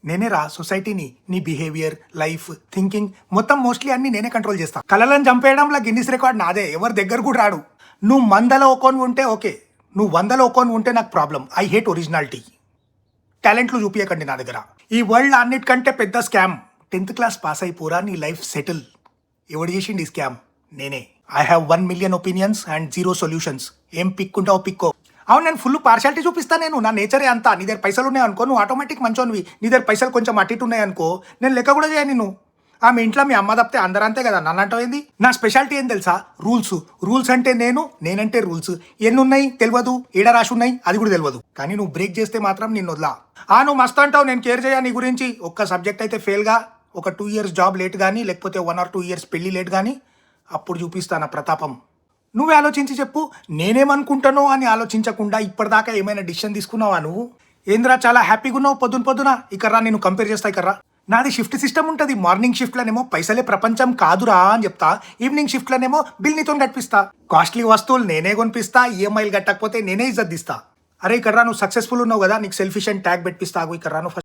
నేనే రా సొసైటీని, నీ బిహేవియర్, లైఫ్, థింకింగ్ మొత్తం మోస్ట్లీ అన్ని నేనే కంట్రోల్ చేస్తా. కళలను చంపేయడంలో గిన్నిస్ రికార్డ్ నాదే, ఎవరి దగ్గర కూడా రాడు. నువ్వు 100లో ఒక్కొని ఉంటే ఓకే, నువ్వు 100లో ఒక్కొని ఉంటే నాకు ప్రాబ్లం. I hate originality. టాలెంట్లు చూపించకండి నా దగ్గర. ఈ వరల్డ్ అన్నిటికంటే పెద్ద స్కామ్ 10th క్లాస్ పాస్ అయిపోరా నీ లైఫ్ సెటిల్. ఎవడు చేసిండి ఈ స్కామ్? నేనే. I have 1 million opinions and 0 solutions. ఏం పిక్కుంటావు పిక్కో. అవును, నేను ఫుల్ పార్షాలిటీ చూపిస్తా. నేను నా నేచరే అంతా. నీ దగ్గర పైసలు ఉన్నాయనుకో నువ్వు ఆటోమేటిక్ మంచోనివి. నీ దగ్గర పైసలు కొంచెం అటు ఇటు ఉన్నాయనుకో నేను లెక్క కూడా చేయను. నువ్వు మీ ఇంట్లో మీ అమ్మ తప్పితే అందరూ అంతే కదా, నన్ను అంటావు ఏంది? నా స్పెషాలిటీ ఏం తెలుసా? రూల్స్ అంటే నేనంటే రూల్స్. ఎన్ని ఉన్నాయి తెలియదు, ఏడ రాసి ఉన్నాయి అది కూడా తెలియదు. కానీ నువ్వు బ్రేక్ చేస్తే మాత్రం నిన్ను వదలా. నువ్వు మస్తు అంటావు, నేను కేర్ చేయ నీ గురించి. ఒక్క సబ్జెక్ట్ అయితే ఫెయిల్గా, ఒక 2 years జాబ్ లేట్ కానీ, లేకపోతే 1 or 2 years పెళ్లి లేట్ కానీ, అప్పుడు చూపిస్తాను ప్రతాపం. నువ్వే ఆలోచించి చెప్పు. నేనేమనుకుంటానో అని ఆలోచించకుండా ఇప్పటిదాకా ఏమైనా డిసిషన్ తీసుకున్నావా నువ్వు? ఏంద్రా చాలా హ్యాపీగా ఉన్నావు పొద్దున. ఇక్కడ్రా నేను కంపేర్ చేస్తా. ఇక్కడ్రా నాది షిఫ్ట్ సిస్టమ్ ఉంటుంది. మార్నింగ్ షిఫ్ట్లోనేమో పైసలే ప్రపంచం కాదురా అని చెప్తా. ఈవినింగ్ షిఫ్ట్లోనేమో బిల్ నీతో కట్టిస్తా. కాస్ట్లీ వస్తువులు నేనే కొనిపిస్తా. ఈఎంఐలు కట్టకపోతే నేనే ఇజ్జత్ ఇస్తా. అరే ఇక్కడ్రా నువ్వు సక్సెస్ఫుల్ ఉన్నావు కదా, నీకు సెల్ఫిష్ అండ్ ట్యాగ్ పెట్టిస్తా. ఇక్కడ్రా నువ్వు